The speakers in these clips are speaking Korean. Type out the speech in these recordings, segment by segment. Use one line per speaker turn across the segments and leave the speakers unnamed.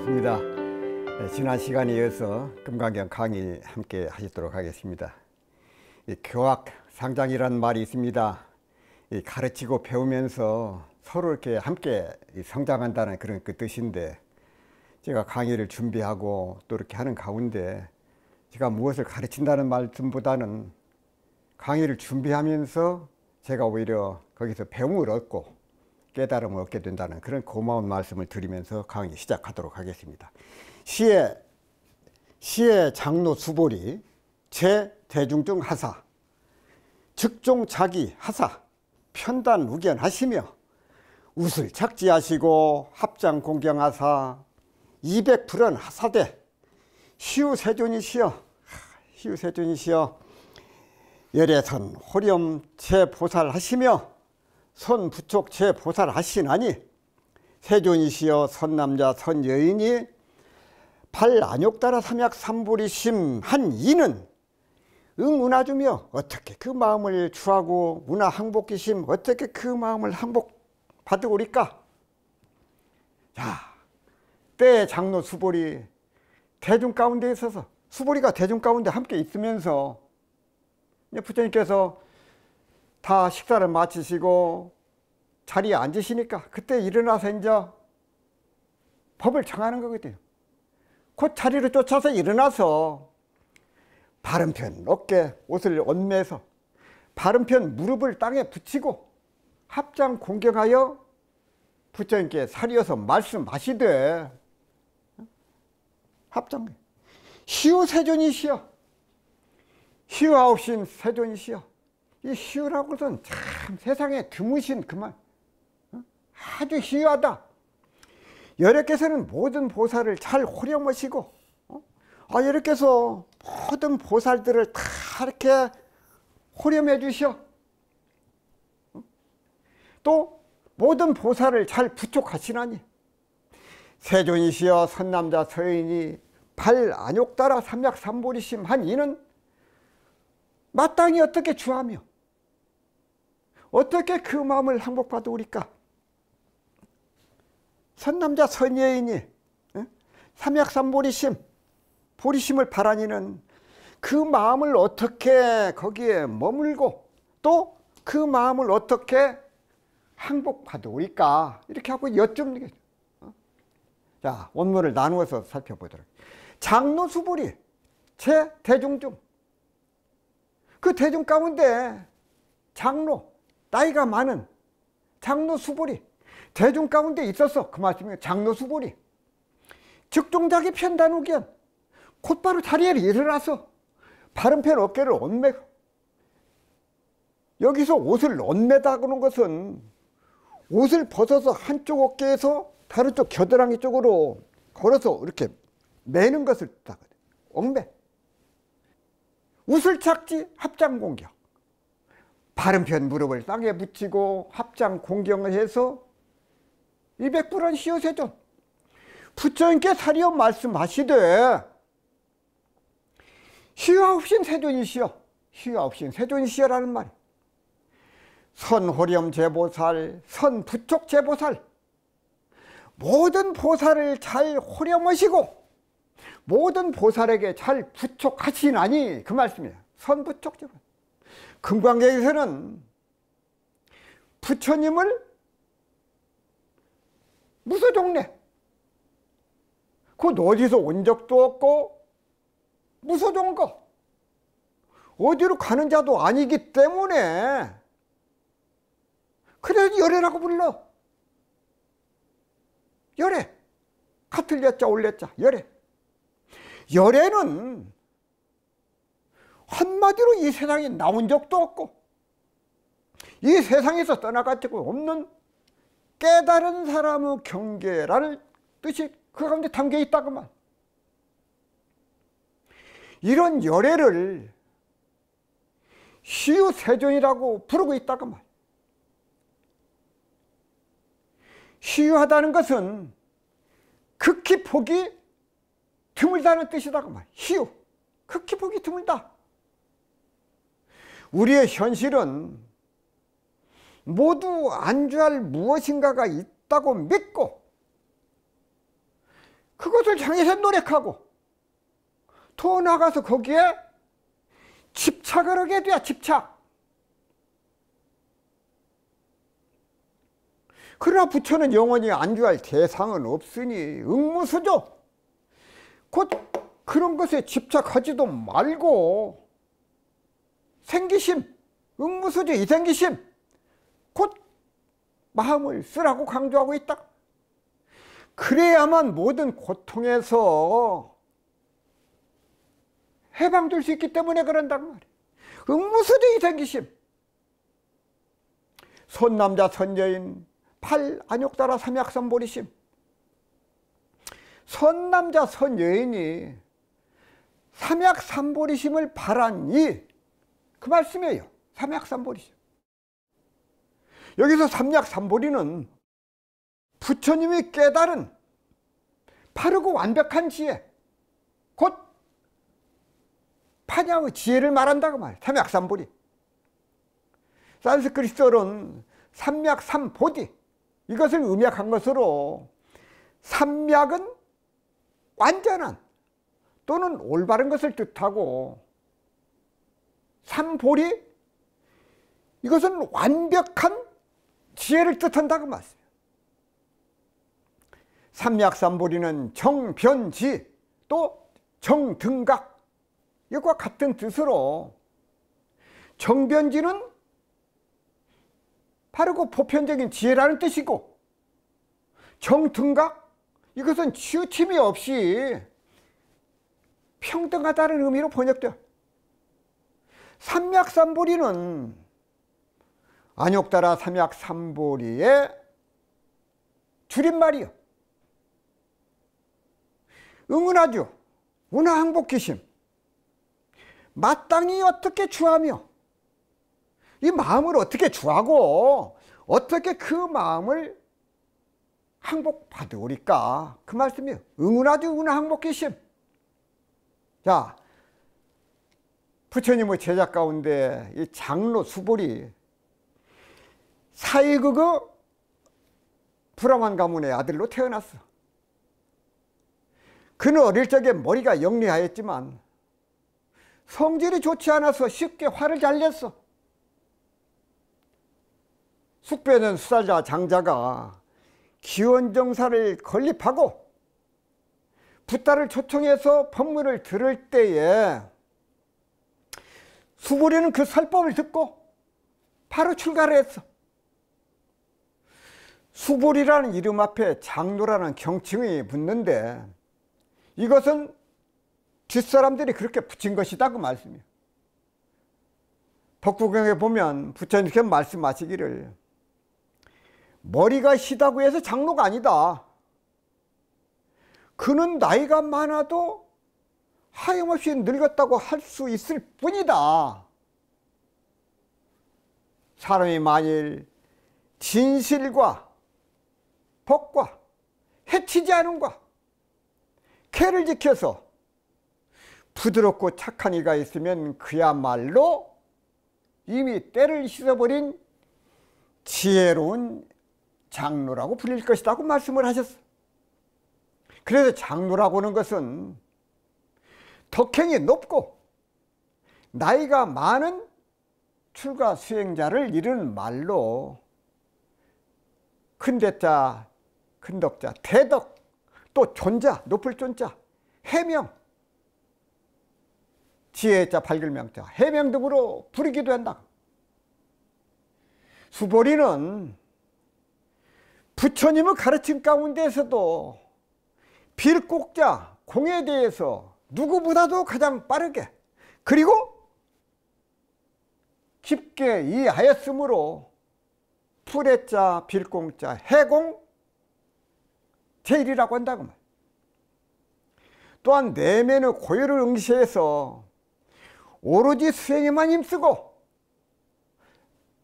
반갑습니다. 지난 시간에 이어서 금강경 강의 함께 하시도록 하겠습니다. 교학 상장이라는 말이 있습니다. 가르치고 배우면서 서로 이렇게 함께 성장한다는 그런 그 뜻인데, 제가 강의를 준비하고 또 이렇게 하는 가운데 제가 무엇을 가르친다는 말씀보다는 강의를 준비하면서 제가 오히려 거기서 배움을 얻고 깨달음을 얻게 된다는 그런 고마운 말씀을 드리면서 강의 시작하도록 하겠습니다. 시의 장로 수보리 제대중중 하사 즉종자기 하사 편단 우견하시며 웃을 착지하시고 합장 공경하사 200불은 하사대 시우세존이시여 열애선 호렴 제보살하시며 선부촉 제보살하시나니 세존이시여 선남자 선여인이 발안욕따라 삼약삼보리심 한 이는 응운하주며 어떻게 그 마음을 추하고 문화 항복기심 어떻게 그 마음을 항복받으오리까. 자, 때 장로 수보리 대중 가운데 있어서 수보리가 대중 가운데 함께 있으면서 부처님께서 다 식사를 마치시고 자리에 앉으시니까 그때 일어나서 이제 법을 정하는 거거든요. 곧 자리를 쫓아서 일어나서 바른편 어깨 옷을 얹매서 바른편 무릎을 땅에 붙이고 합장 공경하여 부처님께 사리어서 말씀하시되 합장 시우세존이시여 시우아홉신 세존이시여. 이 희유라고는 참 세상에 드무신 그만 아주 희유하다. 여러께서는 모든 보살을 잘 호령하시고 여러께서 모든 보살들을 다 이렇게 호렴해 주셔. 또 모든 보살을 잘 부촉하시나니 세존이시여 선남자 서인이 발안욕따라 삼약삼보리심 한 이는 마땅히 어떻게 주하며 어떻게 그 마음을 항복받으오리까. 선남자 선여인이 삼약삼보리심 보리심을 바라니는 그 마음을 어떻게 거기에 머물고 또 그 마음을 어떻게 항복받으오리까 이렇게 하고 여쭙는 거죠. 자, 원문을 나누어서 살펴보도록. 장로 수보리 제대중중, 그 대중 가운데 장로 나이가 많은 장로 수보리 대중 가운데 있었어. 그 말씀이에요. 장로 수보리 즉종자기 편단우견 곧바로 자리에 일어나서 바른편 어깨를 얹매고, 여기서 옷을 얹매다는 것은 옷을 벗어서 한쪽 어깨에서 다른 쪽 겨드랑이 쪽으로 걸어서 이렇게 매는 것을 뜻하거든요. 얽매. 웃을 착지 합장 공경, 바른편 무릎을 땅에 붙이고 합장 공경을 해서 200불은 시우세존 부처님께 사리어 말씀하시되 시우아홉신 세존이시여 시우아홉신 세존이시여라는 말이 선호렴 제보살 선부촉 제보살 모든 보살을 잘 호렴하시고 모든 보살에게 잘 부촉하시나니 그 말씀이에요. 선부촉 제보살. 금강경에서는 부처님을 무소종래, 곧 어디서 온 적도 없고 무소종거 어디로 가는 자도 아니기 때문에 그래서 열애라고 불러. 열애, 같을 여자 올렸자 열애. 열애는 한마디로 이 세상에 나온 적도 없고 이 세상에서 떠나갈 적도 없는 깨달은 사람의 경계라는 뜻이 그 가운데 담겨 있다고 말. 이런 열애를 시우세존이라고 부르고 있다고 말. 시유하다는 것은 극히 보기 드물다는 뜻이다고 말. 시유, 극히 보기 드물다. 우리의 현실은 모두 안주할 무엇인가가 있다고 믿고 그것을 향해서 노력하고 더 나아가서 거기에 집착을 하게 돼야 집착. 그러나 부처는 영원히 안주할 대상은 없으니 응무수조. 곧 그런 것에 집착하지도 말고 생기심, 응무수조 이생기심, 곧 마음을 쓰라고 강조하고 있다. 그래야만 모든 고통에서 해방될 수 있기 때문에 그런단 말이에요. 응무수조 이생기심. 선남자 선여인 팔 안욕따라 삼약삼보리심. 선남자 선여인이 삼약삼보리심을 바라니 그 말씀이에요. 삼약삼보리심. 여기서 삼약삼보리는 부처님이 깨달은 바르고 완벽한 지혜, 곧 파냐의 지혜를 말한다고 말이에요. 삼약삼보리. 산스크리트어로는 삼약삼보디, 이것을 음약한 것으로 삼약은 완전한 또는 올바른 것을 뜻하고 삼보리, 이것은 완벽한 지혜를 뜻한다고 말씀이에요. 삼약삼보리는 정변지 또 정등각, 이것과 같은 뜻으로 정변지는 바르고 보편적인 지혜라는 뜻이고 정등각, 이것은 치우침이 없이 평등하다는 의미로 번역돼요. 삼약삼보리는 안욕따라 삼약삼보리의 줄임말이요. 응은하죠. 운하항복기심. 마땅히 어떻게 주하며 이 마음을 어떻게 주하고 어떻게 그 마음을 항복받으리까, 그 말씀이에요. 응은하죠. 운하항복기심. 자, 부처님의 제자 가운데 이 장로 수보리 사이그그 브라만 가문의 아들로 태어났어. 그는 어릴 적에 머리가 영리하였지만 성질이 좋지 않아서 쉽게 화를 잘 냈어. 숙배는 수살자 장자가 기원정사를 건립하고 붓다를 초청해서 법문을 들을 때에 수보리는 그 설법을 듣고 바로 출가를 했어. 수보리라는 이름 앞에 장로라는 경칭이 붙는데 이것은 뒷사람들이 그렇게 붙인 것이다, 그 말씀이에요. 법구경에 보면 부처님께서 말씀하시기를 머리가 시다고 해서 장로가 아니다. 그는 나이가 많아도 하염없이 늙었다고 할 수 있을 뿐이다. 사람이 만일 진실과 법과 해치지 않음과 계를 지켜서 부드럽고 착한 이가 있으면 그야말로 이미 때를 씻어버린 지혜로운 장로라고 불릴 것이라고 말씀을 하셨어요. 그래서 장로라고 하는 것은 덕행이 높고 나이가 많은 출가 수행자를 이르는 말로 큰 대자, 큰 덕자, 대덕, 또 존자, 높을 존자, 해명, 지혜자, 밝을 명자, 해명 등으로 부르기도 한다. 수보리는 부처님의 가르침 가운데에서도 빌곡자, 공에 대해서 누구보다도 가장 빠르게 그리고 깊게 이해하였으므로 풀해자, 빌공자, 해공, 제일이라고 한다고 말. 또한 내면의 고요를 응시해서 오로지 수행에만 힘쓰고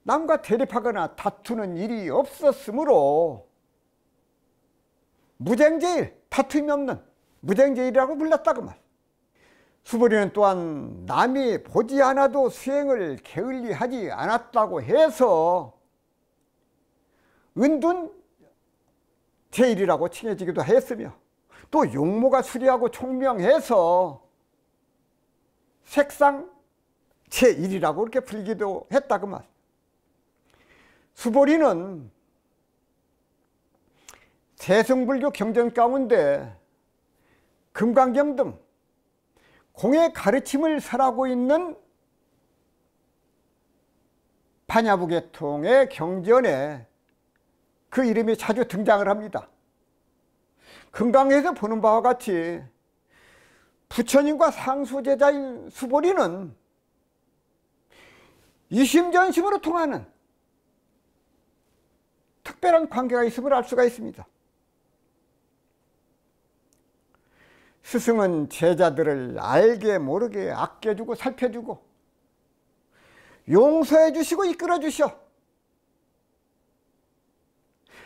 남과 대립하거나 다투는 일이 없었으므로 무쟁제일, 다툼이 없는 무쟁제일이라고 불렀다고 말. 수보리는 또한 남이 보지 않아도 수행을 게을리하지 않았다고 해서 은둔 제일이라고 칭해지기도 했으며 또 용모가 수리하고 총명해서 색상 제1이라고 그렇게 불리기도 했다고 말. 수보리는 세승불교 경전 가운데 금강경 등 공의 가르침을 설하고 있는 반야부계통의 경전에 그 이름이 자주 등장을 합니다. 금강에서 보는 바와 같이 부처님과 상수제자인 수보리는 이심전심으로 통하는 특별한 관계가 있음을 알 수가 있습니다. 스승은 제자들을 알게 모르게 아껴주고 살펴주고 용서해 주시고 이끌어 주셔.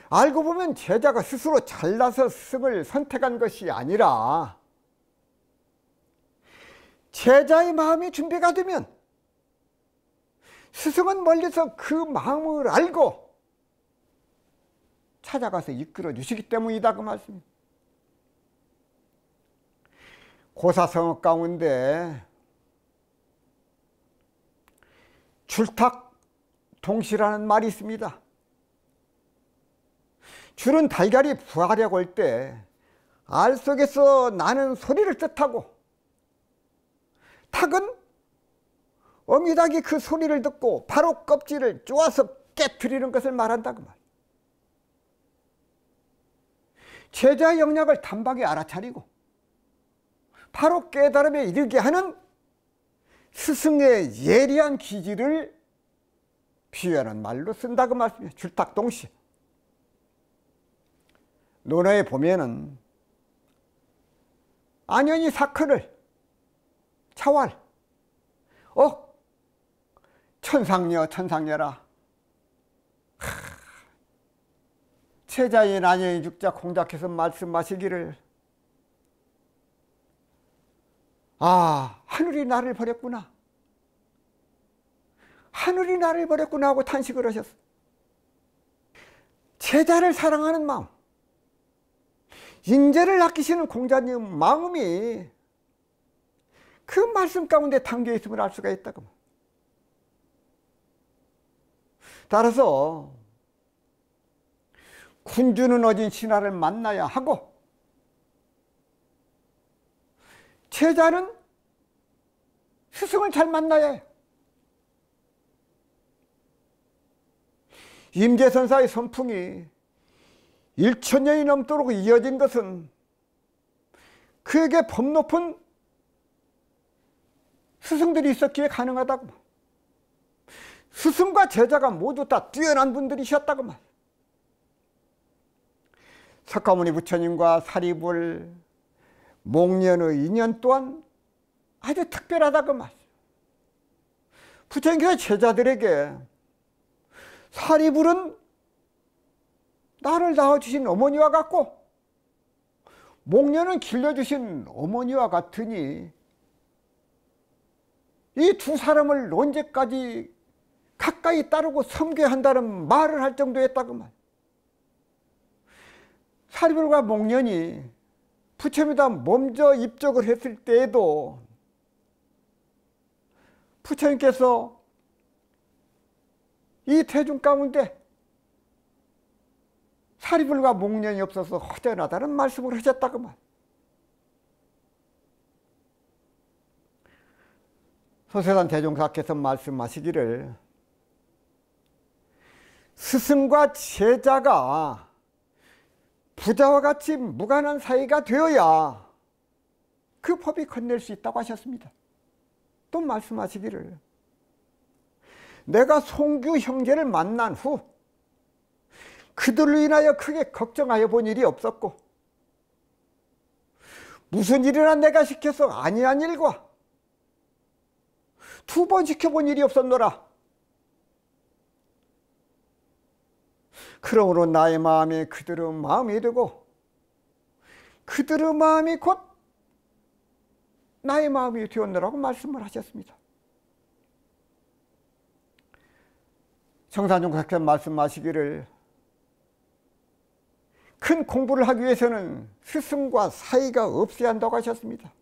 알고 보면 제자가 스스로 잘나서 스승을 선택한 것이 아니라 제자의 마음이 준비가 되면 스승은 멀리서 그 마음을 알고 찾아가서 이끌어 주시기 때문이다 그 말씀입니다. 고사성어 가운데 줄탁동시라는 말이 있습니다. 줄은 달걀이 부화려고 할 때 알 속에서 나는 소리를 뜻하고, 탁은 어미닭이 그 소리를 듣고 바로 껍질을 쪼아서 깨트리는 것을 말한다고 말. 제자의 영역을 단박에 알아차리고 바로 깨달음에 이르게 하는 스승의 예리한 기질을 비유하는 말로 쓴다고 말씀이에요. 줄탁동시. 논어에 보면은 안연히 사크를 차왈 천상녀 천상녀라. 제자인 안연히 죽자 공작해서 말씀하시기를, 하늘이 나를 버렸구나, 하늘이 나를 버렸구나 하고 탄식을 하셨어. 제자를 사랑하는 마음, 인재를 아끼시는 공자님 마음이 그 말씀 가운데 담겨 있음을 알 수가 있다고. 따라서 군주는 어진 신하를 만나야 하고 제자는 스승을 잘 만나야 해요. 임재선사의 선풍이 1000년이 넘도록 이어진 것은 그에게 법 높은 스승들이 있었기에 가능하다고. 스승과 제자가 모두 다 뛰어난 분들이셨다고 말. 석가모니 부처님과 사리불 목련의 인연 또한 아주 특별하다고 말. 부처님께서 제자들에게 사리불은 나를 낳아주신 어머니와 같고 목련은 길러주신 어머니와 같으니 이 두 사람을 언제까지 가까이 따르고 섬겨야 한다는 말을 할 정도였다고 말. 사리불과 목련이 부처님에다 먼저 입적을 했을 때에도 부처님께서 이 대중 가운데 사리불과 목련이 없어서 허전하다는 말씀을 하셨다고 말. 소세단 대종사께서 말씀하시기를, 스승과 제자가 부자와 같이 무관한 사이가 되어야 그 법이 건넬 수 있다고 하셨습니다. 또 말씀하시기를, 내가 송규 형제를 만난 후 그들로 인하여 크게 걱정하여 본 일이 없었고 무슨 일이나 내가 시켜서 아니한 일과 2번 시켜본 일이 없었노라. 그러므로 나의 마음이 그들의 마음이 되고 그들의 마음이 곧 나의 마음이 되었노라고 말씀을 하셨습니다. 정산종사께서 말씀하시기를, 큰 공부를 하기 위해서는 스승과 사이가 없어야 한다고 하셨습니다.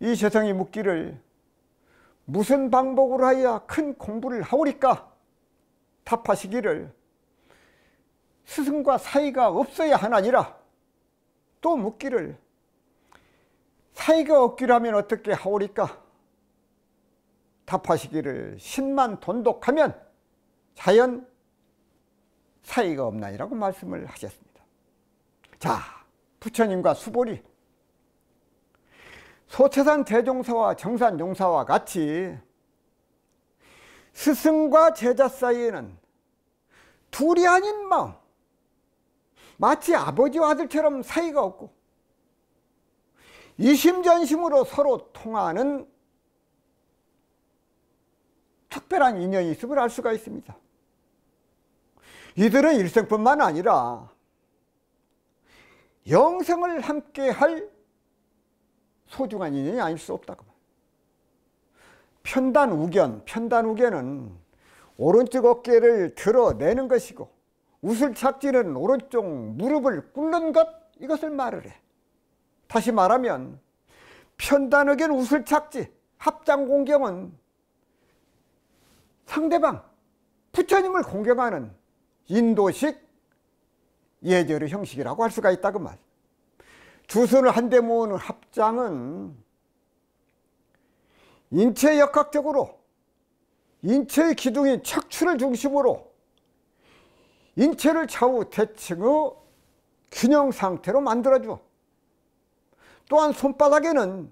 이 재성이 묻기를 무슨 방법으로 하여야 큰 공부를 하오리까? 답하시기를 스승과 사이가 없어야 하나니라. 또 묻기를 사이가 없기로 하면 어떻게 하오리까? 답하시기를 신만 돈독하면 자연 사이가 없나니라고 말씀을 하셨습니다. 자, 부처님과 수보리 소채산 대종사와 정산종사와 같이 스승과 제자 사이에는 둘이 아닌 마음, 마치 아버지와 아들처럼 사이가 없고 이심전심으로 서로 통하는 특별한 인연이 있음을 알 수가 있습니다. 이들은 일생뿐만 아니라 영생을 함께 할 소중한 인연이 아닐 수 없다고. 편단우견, 편단우견은 오른쪽 어깨를 드러내는 것이고 우슬착지는 오른쪽 무릎을 꿇는 것, 이것을 말을 해. 다시 말하면 편단우견, 우슬착지, 합장공경은 상대방 부처님을 공경하는 인도식 예절의 형식이라고 할 수가 있다고 말. 두 손을 한데 모으는 합장은 인체 역학적으로 인체의 기둥인 척추를 중심으로 인체를 좌우 대칭의 균형 상태로 만들어줘. 또한 손바닥에는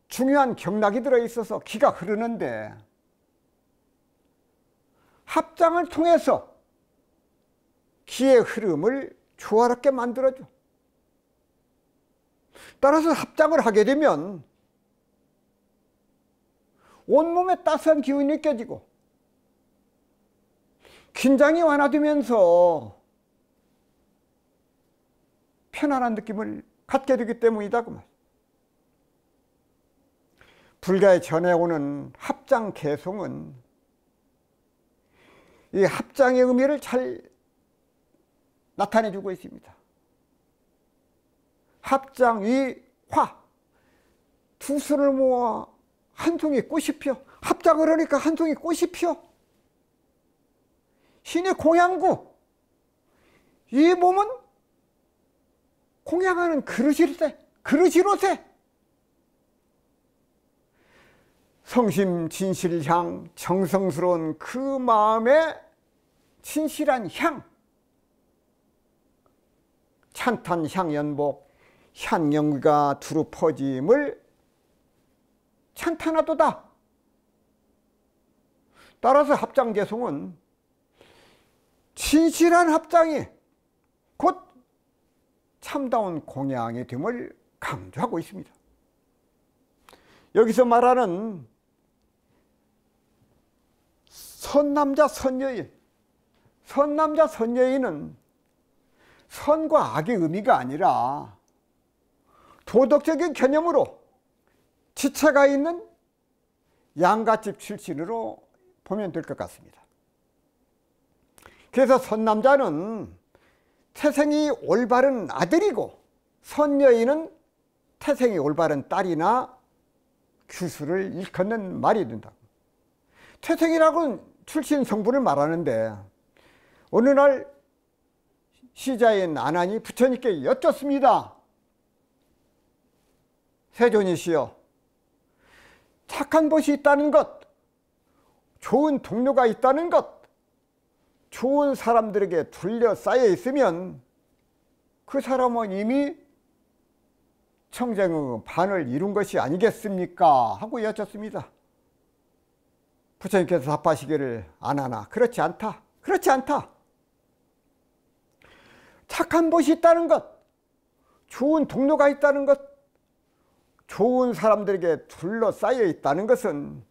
중요한 경락이 들어있어서 기가 흐르는데 합장을 통해서 기의 흐름을 조화롭게 만들어줘. 따라서 합장을 하게 되면 온몸에 따스한 기운이 느껴지고 긴장이 완화되면서 편안한 느낌을 갖게 되기 때문이다 그 말. 불가에 전해오는 합장 개송은 이 합장의 의미를 잘 나타내주고 있습니다. 합장이 화, 두 손을 모아 한 송이 꽃이 피어. 합장을 하니까 한 송이 꽃이 피어. 신의 공양구, 이 몸은 공양하는 그릇일세, 그릇이로세. 성심진실향, 정성스러운 그 마음의 진실한 향, 찬탄향연복, 향연기가 두루 퍼짐을 찬탄하도다. 따라서 합장개송은 진실한 합장이 곧 참다운 공양이 됨을 강조하고 있습니다. 여기서 말하는 선남자 선여인, 선남자 선여인은 선과 악의 의미가 아니라 도덕적인 개념으로 지체가 있는 양갓집 출신으로 보면 될 것 같습니다. 그래서 선남자는 태생이 올바른 아들이고 선여인은 태생이 올바른 딸이나 규수를 일컫는 말이 된다. 태생이라고는 출신 성분을 말하는데 어느 날 시자인 아난이 부처님께 여쭙습니다. 세존이시여, 착한 것이 있다는 것, 좋은 동료가 있다는 것, 좋은 사람들에게 둘러싸여 있으면 그 사람은 이미 청정의 반을 이룬 것이 아니겠습니까? 하고 여쭙습니다. 부처님께서 답하시기를 아나나, 그렇지 않다. 그렇지 않다. 착한 것이 있다는 것, 좋은 동료가 있다는 것, 좋은 사람들에게 둘러싸여 있다는 것은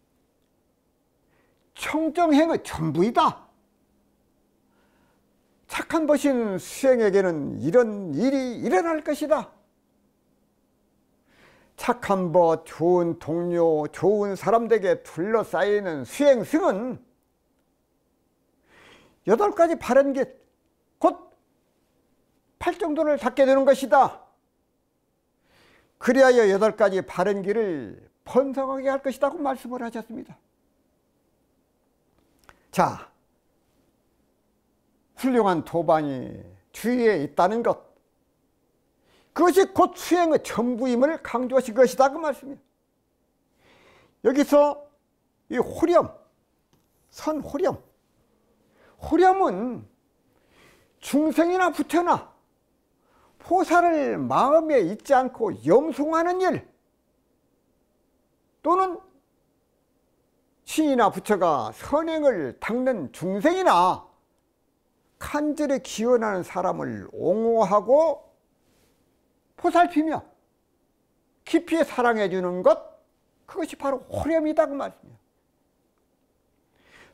청정행의 전부이다. 착한 것인 수행에게는 이런 일이 일어날 것이다. 착한 것, 좋은 동료, 좋은 사람들에게 둘러싸여 있는 수행승은 8가지 바른 길, 곧 팔정도를 닫게 되는 것이다. 그리하여 8가지 바른 길을 번성하게 할 것이라고 말씀을 하셨습니다. 자, 훌륭한 도반이 주위에 있다는 것, 그것이 곧 수행의 전부임을 강조하신 것이다 그 말씀이에요. 여기서 이 호렴, 선호렴, 호렴은 중생이나 부처나 포사를 마음에 잊지 않고 염송하는 일, 또는 신이나 부처가 선행을 닦는 중생이나 간절히 기원하는 사람을 옹호하고 보살피며 깊이 사랑해 주는 것, 그것이 바로 호렴이다 그 말씀이에요.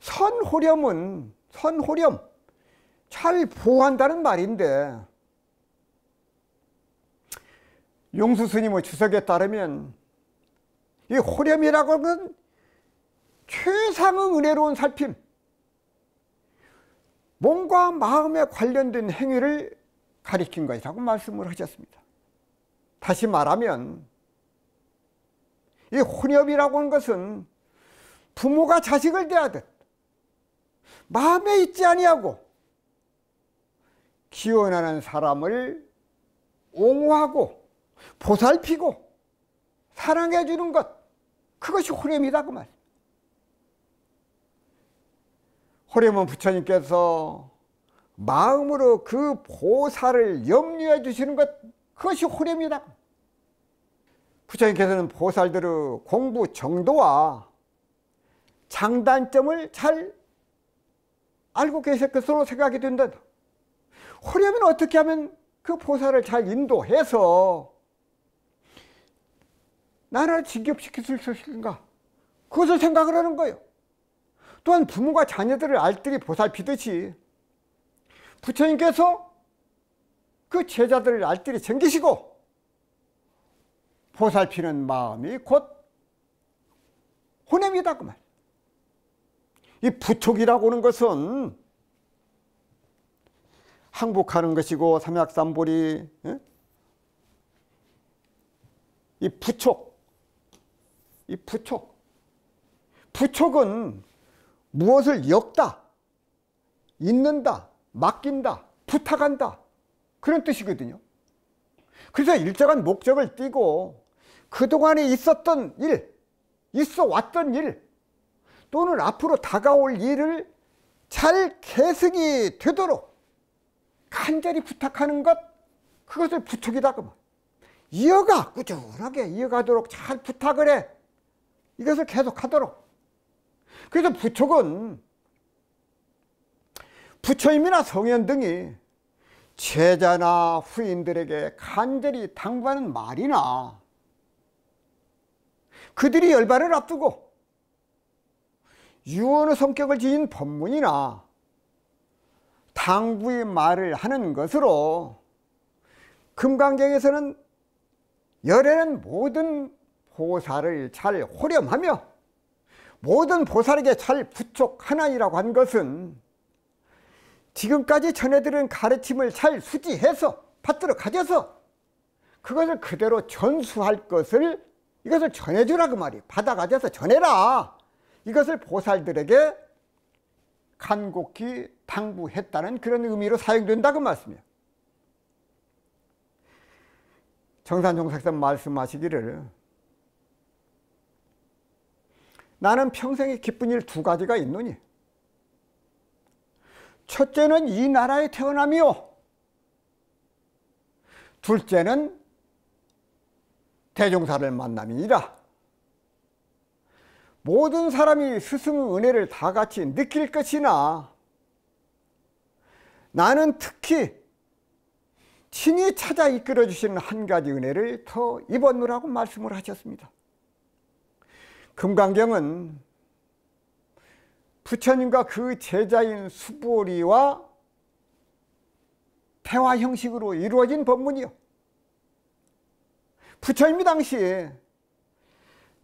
선호렴은, 선호렴, 잘 보호한다는 말인데, 용수 스님의 주석에 따르면 이 호렴이라고 하는 최상의 은혜로운 살핌, 몸과 마음에 관련된 행위를 가리킨 것이라고 말씀을 하셨습니다. 다시 말하면 이 호렴이라고 하는 것은 부모가 자식을 대하듯 마음에 있지 아니하고 기원하는 사람을 옹호하고 보살피고 사랑해 주는 것, 그것이 호렴이다 그 말. 호렴은 부처님께서 마음으로 그 보살을 염려해 주시는 것, 그것이 호렴이다. 부처님께서는 보살들의 공부 정도와 장단점을 잘 알고 계실 것으로 생각이 된다. 호렴은 어떻게 하면 그 보살을 잘 인도해서 나라를 진급시킬 수 있을까? 그것을 생각을 하는 거예요. 또한 부모가 자녀들을 알뜰히 보살피듯이 부처님께서 그 제자들을 알뜰히 챙기시고 보살피는 마음이 곧 호렴이다 그 말. 이 부촉이라고 하는 것은 항복하는 것이고, 삼약삼보리, 이 부촉, 이 부촉, 부촉은 무엇을 엮다, 잇는다, 맡긴다, 부탁한다, 그런 뜻이거든요. 그래서 일정한 목적을 띠고 그동안에 있었던 일, 있어 왔던 일, 또는 앞으로 다가올 일을 잘 계승이 되도록 간절히 부탁하는 것, 그것을 부촉이다 그 말. 이어가, 꾸준하게 이어가도록 잘 부탁을 해. 이것을 계속하도록. 그래서 부촉은 부처님이나 성현 등이 제자나 후인들에게 간절히 당부하는 말이나 그들이 열반을 앞두고 유언의 성격을 지닌 법문이나 당부의 말을 하는 것으로 금강경에서는 열애는 모든 보살을 잘 호렴하며 모든 보살에게 잘 부촉하나이라고 한 것은 지금까지 전해들은 가르침을 잘 수지해서 받들어 가져서 그것을 그대로 전수할 것을, 이것을 전해주라 그 말이에요. 받아 가져서 전해라, 이것을 보살들에게 간곡히 당부했다는 그런 의미로 사용된다 그 말씀이에요. 정산종색선 말씀하시기를 나는 평생에 기쁜 일 2가지가 있노니 첫째는 이 나라에 태어나며 둘째는 대종사를 만남이니라. 모든 사람이 스승의 은혜를 다 같이 느낄 것이나 나는 특히 친히 찾아 이끌어 주시는 한 가지 은혜를 더 입었노라고 말씀을 하셨습니다. 금강경은 부처님과 그 제자인 수보리와 대화 형식으로 이루어진 법문이요. 부처님이 당시에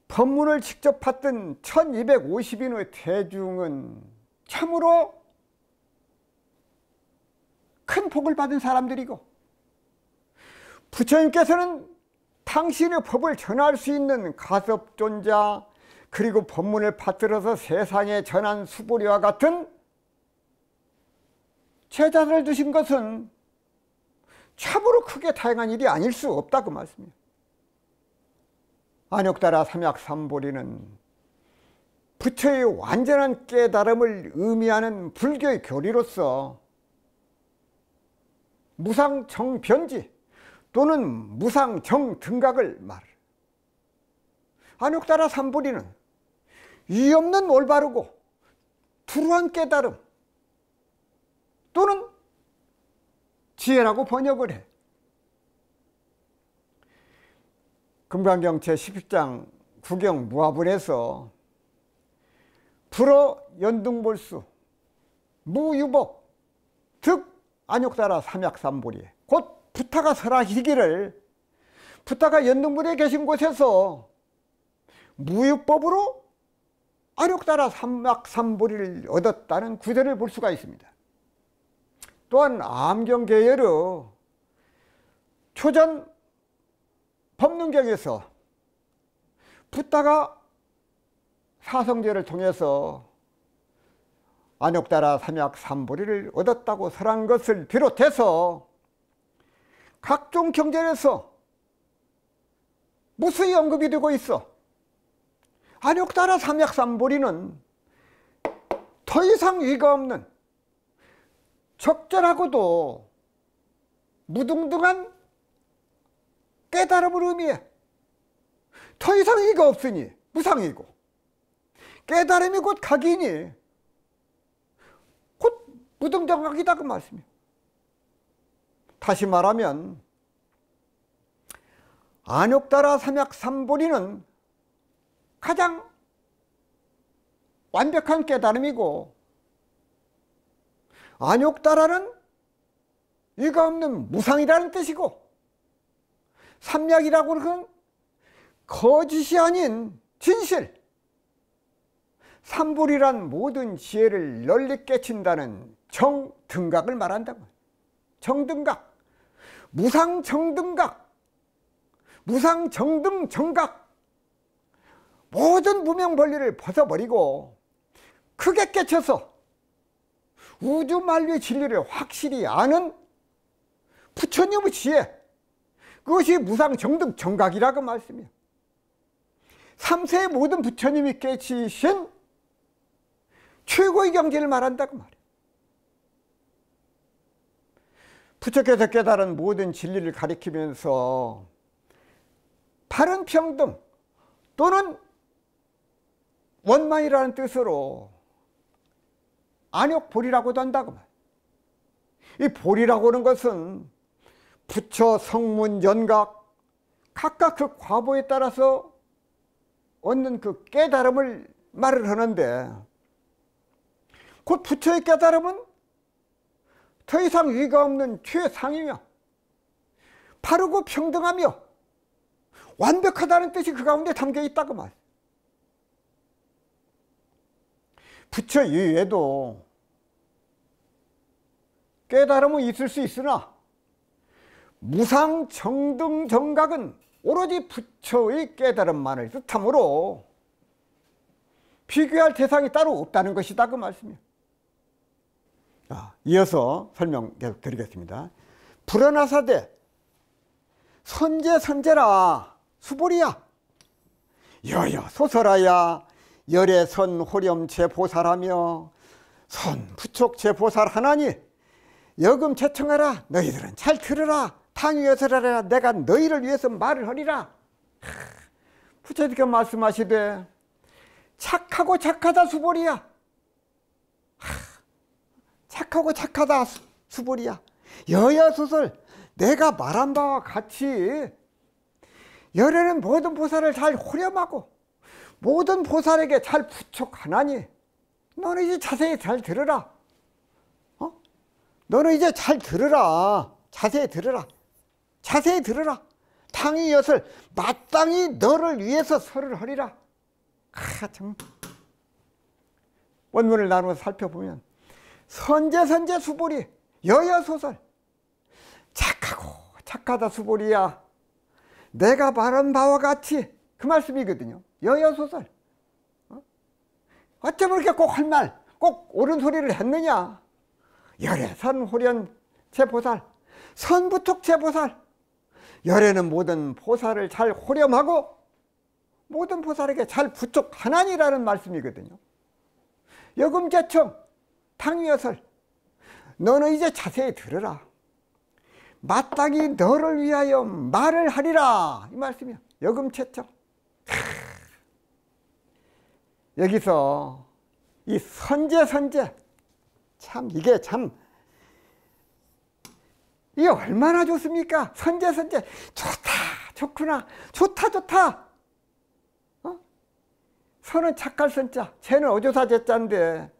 법문을 직접 받던 1250인의 대중은 참으로 큰 복을 받은 사람들이고, 부처님께서는 당신의 법을 전할 수 있는 가섭존자, 그리고 법문을 받들어서 세상에 전한 수보리와 같은 제자를 두신 것은 참으로 크게 다행한 일이 아닐 수 없다 그 말씀이에요. 안욕다라 삼약삼보리는 부처의 완전한 깨달음을 의미하는 불교의 교리로서 무상정변지 또는 무상정등각을 말해요. 안욕다라 삼보리는 이 없는 올바르고 투루한 깨달음 또는 지혜라고 번역을 해. 금강경 제11장 구경 무화분에서 불어 연등볼수 무유복 즉 안욕다라 삼약삼보리에 곧 부타가 설하시기를, 부타가 연등불에 계신 곳에서 무유법으로 안욕다라 삼약삼보리를 얻었다는 구절을 볼 수가 있습니다. 또한 암경계열의 초전 법문경에서 부타가 사성제를 통해서 안욕다라 삼약삼보리를 얻었다고 설한 것을 비롯해서 각종 경전에서 무수히 언급이 되고 있어. 안욕다라 삼약삼보리는 더 이상 위가 없는 적절하고도 무등등한 깨달음을 의미해. 더 이상 위가 없으니 무상이고, 깨달음이 곧 각이니 곧 무등등각이다 그 말씀이에요. 다시 말하면 안욕다라 삼약삼보리는 가장 완벽한 깨달음이고, 안욕다라는 위가 없는 무상이라는 뜻이고, 삼약이라고 하는 거짓이 아닌 진실, 삼불이란 모든 지혜를 널리 깨친다는 정등각을 말한다고. 정등각, 무상정등각, 무상정등정각, 모든 무명벌리를 벗어버리고 크게 깨쳐서 우주만류의 진리를 확실히 아는 부처님의 지혜, 그것이 무상정등정각이라고 말씀이에요. 삼세의 모든 부처님이 깨치신 최고의 경지를 말한다고 말이에요. 부처께서 깨달은 모든 진리를 가리키면서 바른 평등 또는 원만이라는 뜻으로 안욕보리라고도 한다고 말이에요. 이 보리라고 하는 것은 부처 성문 연각 각각 그 과보에 따라서 얻는 그 깨달음을 말을 하는데, 곧 부처의 깨달음은 더 이상 위가 없는 최상이며 바르고 평등하며 완벽하다는 뜻이 그 가운데 담겨 있다고 말이에요. 부처 이외에도 깨달음은 있을 수 있으나 무상정등정각은 오로지 부처의 깨달음만을 뜻하므로 비교할 대상이 따로 없다는 것이다 그 말씀이에요. 이어서 설명 계속 드리겠습니다. 불어나사대 선제선제라 수보리야 여여 소설하야 열의 선호렴 제보살하며 선부촉 제보살하나니 여금 제청하라. 너희들은 잘 들으라. 탕위여설하라. 내가 너희를 위해서 말을 하리라. 부처님께 말씀하시되 착하고 착하다 수보리야. 착하고 착하다 수보리야. 여여소설 내가 말한 바와 같이 열애는 모든 보살을 잘 호렴하고 모든 보살에게 잘 부촉하나니 너는 이제 자세히 잘 들으라. 너는 이제 잘 들으라. 자세히 들으라. 자세히 들으라. 탕위 엿을 마땅히 너를 위해서 설을 하리라. 참. 원문을 나누어 살펴보면 선제 수보리 여여소설. 착하고 착하다 수보리야, 내가 말한 바와 같이, 그 말씀이거든요. 여여소설. 어쩌면 그렇게 꼭 할 말, 꼭 옳은 소리를 했느냐. 열애선 호련 제보살, 선부tuk 제보살. 열애는 모든 보살을 잘 호렴하고 모든 보살에게 잘 부족하나니라는 말씀이거든요. 여금제청 당위여설, 너는 이제 자세히 들으라. 마땅히 너를 위하여 말을 하리라, 이 말씀이야. 여금제청. 여기서 이 선제, 참 이게 참 이게 얼마나 좋습니까? 선제 좋다, 좋구나, 좋다. 선은 착할 선자, 제는 어조사 제자인데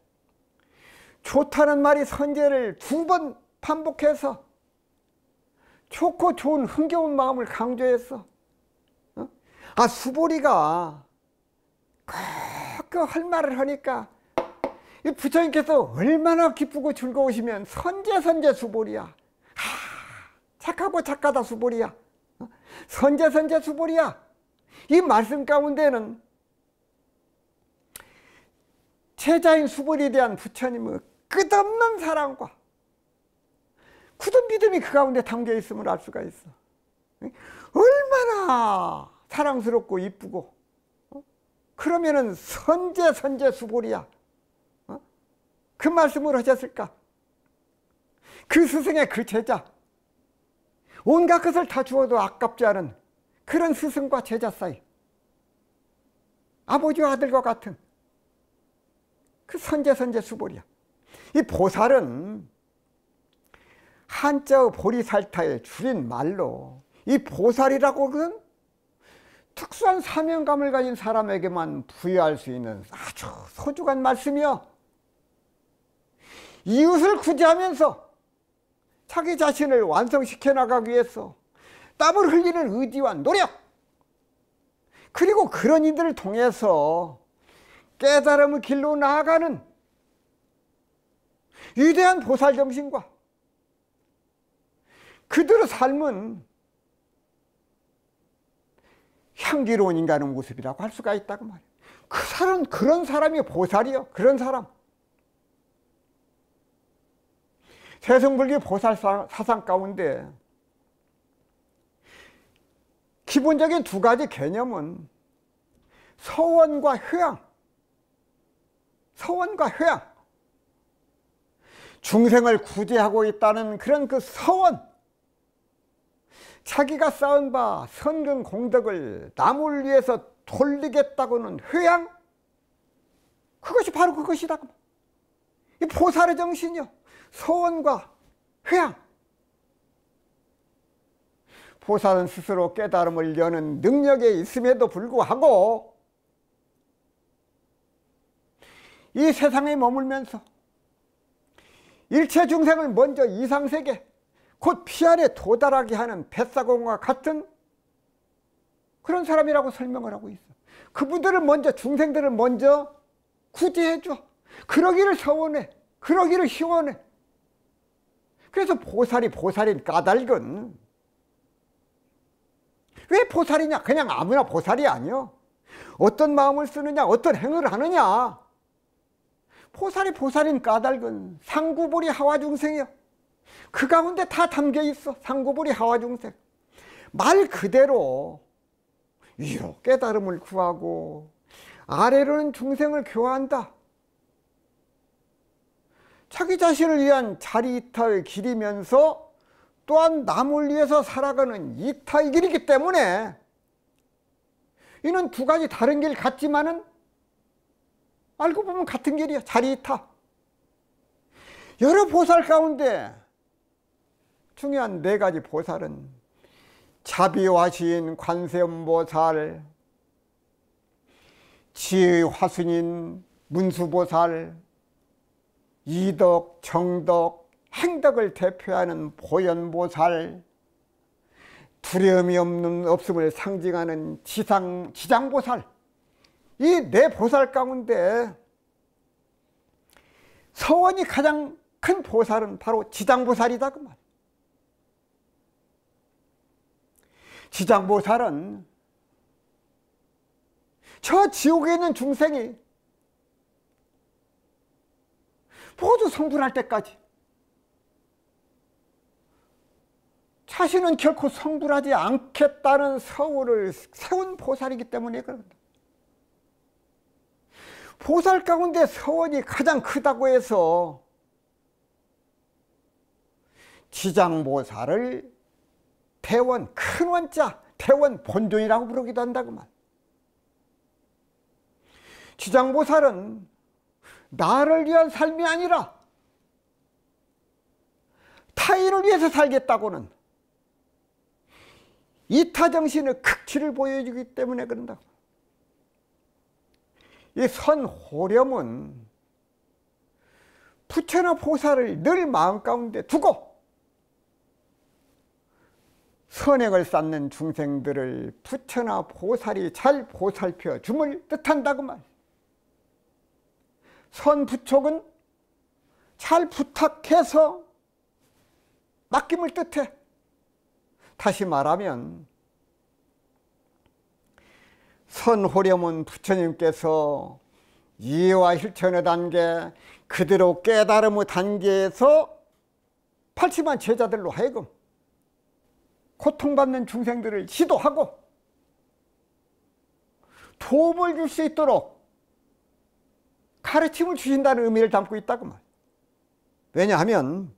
좋다는 말이 선제를 2번 반복해서 좋고 좋은 흥겨운 마음을 강조했어. 수보리가 그 할 말을 하니까 이 부처님께서 얼마나 기쁘고 즐거우시면 선제 수보리야. 착하고 착하다 수보리야. 선제 수보리야. 이 말씀 가운데는 제자인 수보리에 대한 부처님의 끝없는 사랑과 굳은 믿음이 그 가운데 담겨 있음을 알 수가 있어. 얼마나 사랑스럽고 이쁘고, 그러면은 선제 수보리야. 그 말씀을 하셨을까? 그 스승의 그 제자, 온갖 것을 다 주어도 아깝지 않은 그런 스승과 제자 사이, 아버지와 아들과 같은 그 선제 수보리야. 이 보살은 한자의 보리살타의 줄인 말로, 이 보살이라고 그런 특수한 사명감을 가진 사람에게만 부여할 수 있는 아주 소중한 말씀이요. 이웃을 구제하면서 자기 자신을 완성시켜 나가기 위해서 땀을 흘리는 의지와 노력, 그리고 그런 이들을 통해서 깨달음의 길로 나아가는 위대한 보살 정신과 그들의 삶은 향기로운 인간의 모습이라고 할 수가 있다고 말이에요. 그 사람, 그런 사람이 보살이요. 그런 사람. 세성불교 보살 사상 가운데 기본적인 2가지 개념은 서원과 효양. 서원과 효양. 중생을 구제하고 있다는 그런 그 서원, 자기가 쌓은 바 선근 공덕을 남을 위해서 돌리겠다고는 효양, 그것이 바로 그것이다. 이 보살의 정신이요. 서원과 효양. 보살은 스스로 깨달음을 여는 능력에 있음에도 불구하고 이 세상에 머물면서 일체 중생을 먼저 이상세계, 곧 피안에 도달하게 하는 뱃사공과 같은 그런 사람이라고 설명을 하고 있어. 그분들을 먼저, 중생들을 먼저 구제해 줘. 그러기를 서원해. 그러기를 희원해. 그래서 보살인 까닭은 왜 보살이냐? 그냥 아무나 보살이 아니요. 어떤 마음을 쓰느냐, 어떤 행을 하느냐. 보살인 까닭은 상구보리 하와중생이요. 그 가운데 다 담겨 있어. 상구보리 하와중생. 말 그대로 위로 깨달음을 구하고 아래로는 중생을 교화한다. 자기 자신을 위한 자리이타의 길이면서 또한 남을 위해서 살아가는 이타의 길이기 때문에 이는 2가지 다른 길 같지만은 알고 보면 같은 길이야. 자리이타. 여러 보살 가운데 중요한 4가지 보살은 자비화신 관세음보살, 지의 화순인 문수보살, 이덕, 정덕, 행덕을 대표하는 보현보살, 두려움이 없음을 상징하는 지장보살, 이 4보살 가운데 서원이 가장 큰 보살은 바로 지장보살이다 그 말. 지장보살은 저 지옥에 있는 중생이 모두 성불할 때까지 자신은 결코 성불하지 않겠다는 서울을 세운 보살이기 때문에 그런다. 보살 가운데 서원이 가장 크다고 해서 지장보살을 대원, 큰 원자, 대원 본존이라고 부르기도 한다고 말. 지장보살은 나를 위한 삶이 아니라 타인을 위해서 살겠다고는 이타정신의 극치를 보여주기 때문에 그런다. 이 선호렴은 부처나 보살을 늘 마음 가운데 두고 선행을 쌓는 중생들을 부처나 보살이 잘 보살펴 줌을 뜻한다고 말. 선부촉은 잘 부탁해서 맡김을 뜻해. 다시 말하면 선호렴은 부처님께서 이해와 실천의 단계, 그대로 깨달음의 단계에서 80만 제자들로 하여금 고통받는 중생들을 지도하고 도움을 줄 수 있도록 가르침을 주신다는 의미를 담고 있다고 말. 왜냐하면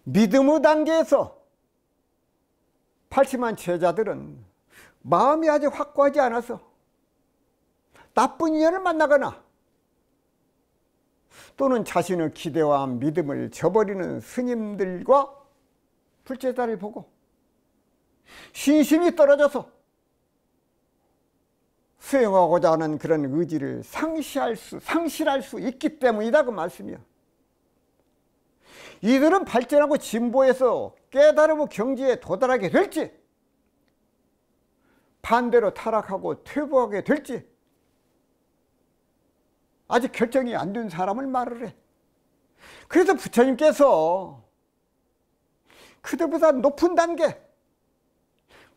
믿음의 단계에서 80만 제자들은 마음이 아직 확고하지 않아서 나쁜 인연을 만나거나 또는 자신의 기대와 믿음을 저버리는 스님들과 불제자를 보고 신심이 떨어져서 수행하고자 하는 그런 의지를 상실할 수 있기 때문이다 그 말씀이야. 이들은 발전하고 진보해서 깨달음의 경지에 도달하게 될지 반대로 타락하고 퇴보하게 될지 아직 결정이 안 된 사람을 말을 해. 그래서 부처님께서 그들보다 높은 단계,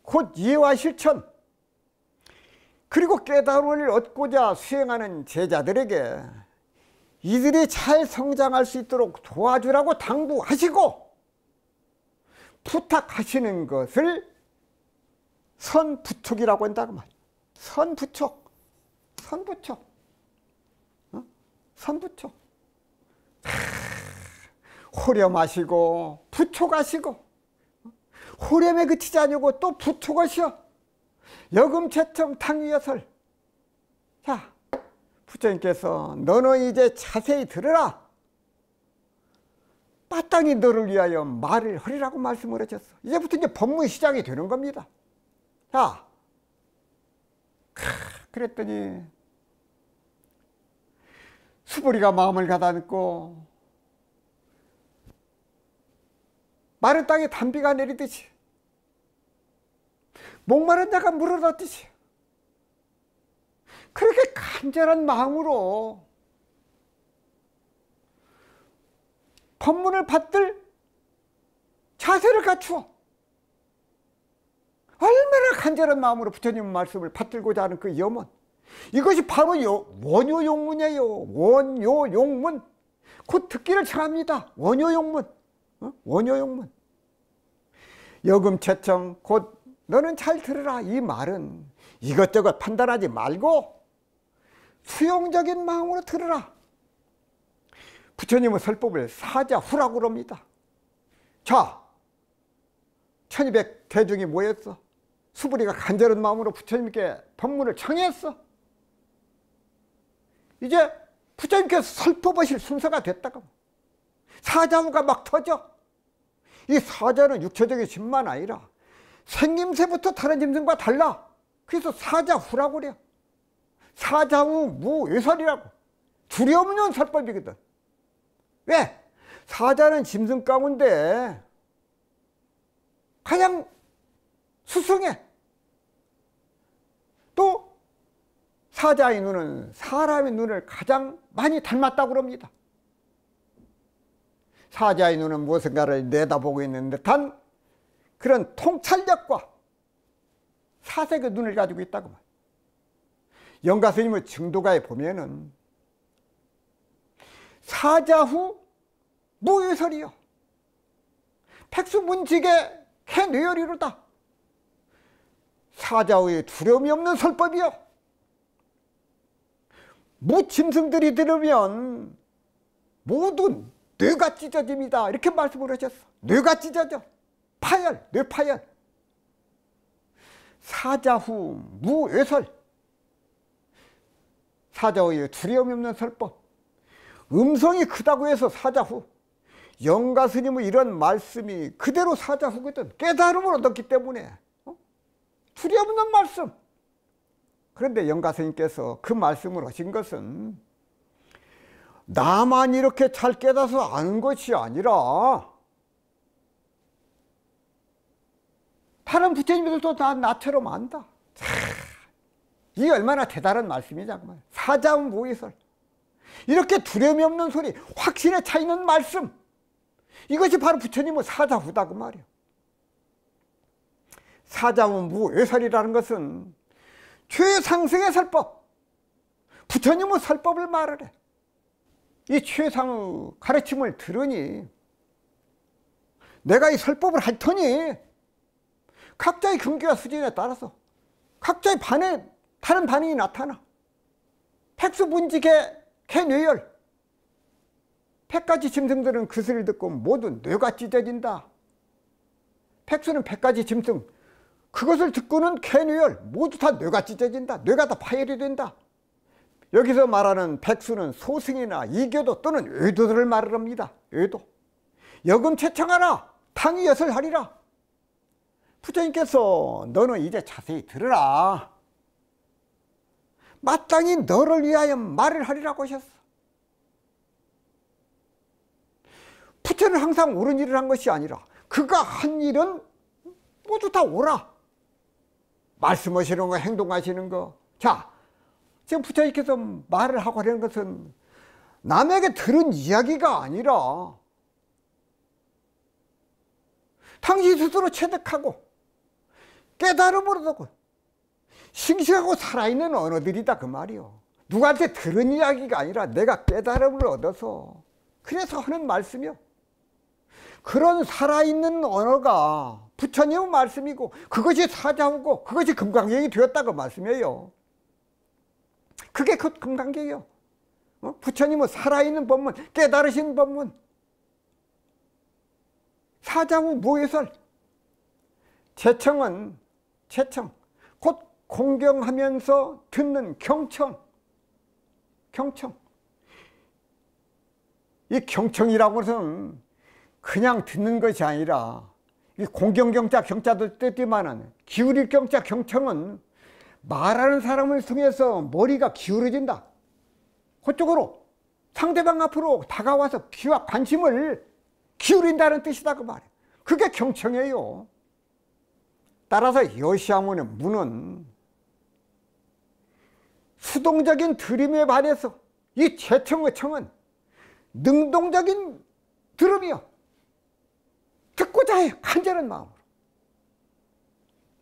곧 이해와 실천, 그리고 깨달음을 얻고자 수행하는 제자들에게 이들이 잘 성장할 수 있도록 도와주라고 당부하시고 부탁하시는 것을 선부촉이라고 한다고 말이야. 선부촉, 선부촉, 선부촉. 호렴하시고 부촉하시고 호렴에 그치지 않고 또 부촉하시오. 여금채청 탕위여설. 자, 부처님께서 너는 이제 자세히 들으라. 마땅히 너를 위하여 말을 하리라고 말씀을 하셨어. 이제부터 이제 법문 시작이 되는 겁니다. 자, 그랬더니 수부리가 마음을 가다듬고 마른 땅에 단비가 내리듯이 목마른 자가 물을 얻듯이 그렇게 간절한 마음으로 법문을 받들 자세를 갖추어 얼마나 간절한 마음으로 부처님 말씀을 받들고자 하는 그 염원, 이것이 바로 원효용문이에요. 원효용문. 곧 듣기를 청합니다. 원효용문. 원효용문. 여금채청, 곧 너는 잘 들으라. 이 말은 이것저것 판단하지 말고 수용적인 마음으로 들으라. 부처님의 설법을 사자후라고 그럽니다. 자, 1200 대중이 모였어. 수부리가 간절한 마음으로 부처님께 법문을 청했어. 이제 부처님께서 설법하실 순서가 됐다고. 사자후가 막 터져. 이 사자는 육체적인 심만 아니라 생김새부터 다른 짐승과 달라. 그래서 사자후라고 그래요. 사자후 무외설이라고. 두려움은 설법이거든. 왜? 사자는 짐승 가운데 가장 수승해. 또 사자의 눈은 사람의 눈을 가장 많이 닮았다고 그럽니다. 사자의 눈은 무엇인가를 내다보고 있는 듯한 그런 통찰력과 사색의 눈을 가지고 있다고 말이에요. 영가 스님의 증도가에 보면은 사자후 무유설이요 백수문직의 개뇌열이로다. 사자후의 두려움이 없는 설법이요 무짐승들이 들으면 모두 뇌가 찢어집니다. 이렇게 말씀을 하셨어. 뇌가 찢어져. 파열, 뇌파열. 사자후 무외설. 사자후의 두려움이 없는 설법. 음성이 크다고 해서 사자후. 영가 스님의 이런 말씀이 그대로 사자후거든. 깨달음을 얻었기 때문에 두려움 없는 말씀. 그런데 영가 스님께서 그 말씀을 하신 것은 나만 이렇게 잘 깨달아서 아는 것이 아니라 다른 부처님들도 다 나처럼 안다. 이게 얼마나 대단한 말씀이냐 정말. 사자후 무외설. 이렇게 두려움이 없는 소리, 확신에 차 있는 말씀, 이것이 바로 부처님의 사자후다 그 말이에요. 사자후 무외설이라는 것은 최상승의 설법, 부처님의 설법을 말을 해. 이 최상의 가르침을 들으니 내가 이 설법을 할 터니 각자의 경계와 수준에 따라서 각자의 다른 반응이 나타나. 백수문직의 개뇌열. 100가지 짐승들은 그 소리를 듣고 모두 뇌가 찢어진다. 백수는 100가지 짐승, 그것을 듣고는 개뇌열, 모두 다 뇌가 찢어진다. 뇌가 다 파열이 된다. 여기서 말하는 백수는 소승이나 이교도 또는 외도들을 말을 합니다. 외도. 여금채청하라. 당위여설하리라. 부처님께서 너는 이제 자세히 들으라. 마땅히 너를 위하여 말을 하리라고 하셨어. 부처는 항상 옳은 일을 한 것이 아니라 그가 한 일은 모두 다 옳아. 말씀하시는 거, 행동하시는 거. 자, 지금 부처님께서 말을 하고 하는 것은 남에게 들은 이야기가 아니라 당신 스스로 체득하고 깨달음을 얻고 싱싱하고 살아있는 언어들이다 그 말이요. 누구한테 들은 이야기가 아니라 내가 깨달음을 얻어서 그래서 하는 말씀이요. 그런 살아있는 언어가 부처님의 말씀이고 그것이 사자후고 그것이 금강경이 되었다고 말씀이에요. 그게 그 금강경이요. 부처님은 살아있는 법문, 깨달으신 법문. 사자후 무외설. 제청은 제청, 곧 공경하면서 듣는 경청. 경청. 이 경청이라고 해서는 그냥 듣는 것이 아니라 이 공경경자 경자도 뜻이지만 기울일 경자 경청은 말하는 사람을 통해서 머리가 기울어진다. 그쪽으로 상대방 앞으로 다가와서 귀와 관심을 기울인다는 뜻이다 그 말이에요. 그게 경청이에요. 따라서 여시아문의 문은 수동적인 들음에 반해서 이 제청의 청은 능동적인 들음이요. 듣고자 해요. 간절한 마음으로.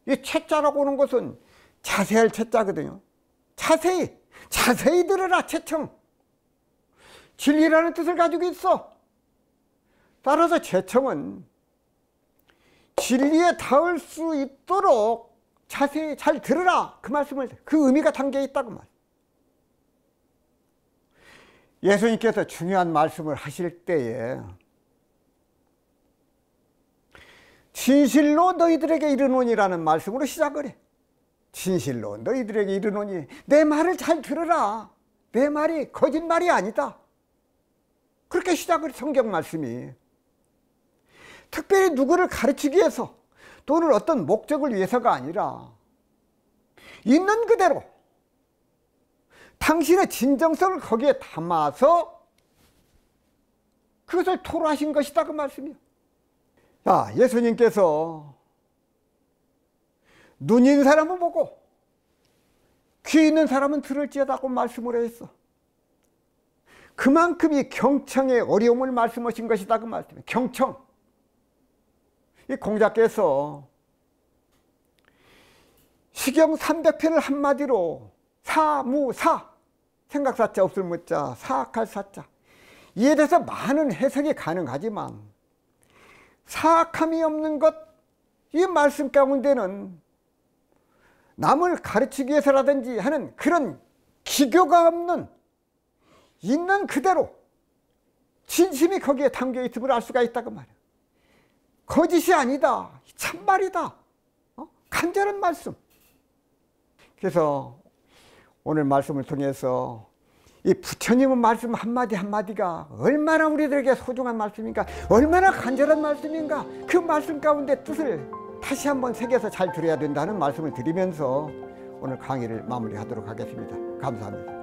이 채자라고 하는 것은 자세할 채자거든요. 자세히 들으라 채청. 진리라는 뜻을 가지고 있어. 따라서 제청은 진리에 닿을 수 있도록 자세히 잘 들으라 그 말씀을, 그 의미가 담겨 있다고 말. 예수님께서 중요한 말씀을 하실 때에 진실로 너희들에게 이르노니라는 말씀으로 시작을 해. 진실로 너희들에게 이르노니 내 말을 잘 들으라. 내 말이 거짓말이 아니다. 그렇게 시작을 성경 말씀이. 특별히 누구를 가르치기 위해서 또는 어떤 목적을 위해서가 아니라 있는 그대로 당신의 진정성을 거기에 담아서 그것을 토로하신 것이다 그 말씀이에요. 자, 예수님께서 눈 있는 사람은 보고 귀 있는 사람은 들을지어다고 말씀을 했어. 그만큼 이 경청의 어려움을 말씀하신 것이다 그 말씀이에요. 경청. 이 공자께서 시경 300편을 한마디로 사무사, 생각사자 없을 무자, 사악할 사자, 이에 대해서 많은 해석이 가능하지만 사악함이 없는 것, 이 말씀 가운데는 남을 가르치기 위해서라든지 하는 그런 기교가 없는, 있는 그대로 진심이 거기에 담겨 있음을 알 수가 있다고 말이에요. 거짓이 아니다, 참말이다, 간절한 말씀. 그래서 오늘 말씀을 통해서 이 부처님의 말씀 한마디 한마디가 얼마나 우리들에게 소중한 말씀인가, 얼마나 간절한 말씀인가, 그 말씀 가운데 뜻을 다시 한번 새겨서 잘 들어야 된다는 말씀을 드리면서 오늘 강의를 마무리하도록 하겠습니다. 감사합니다.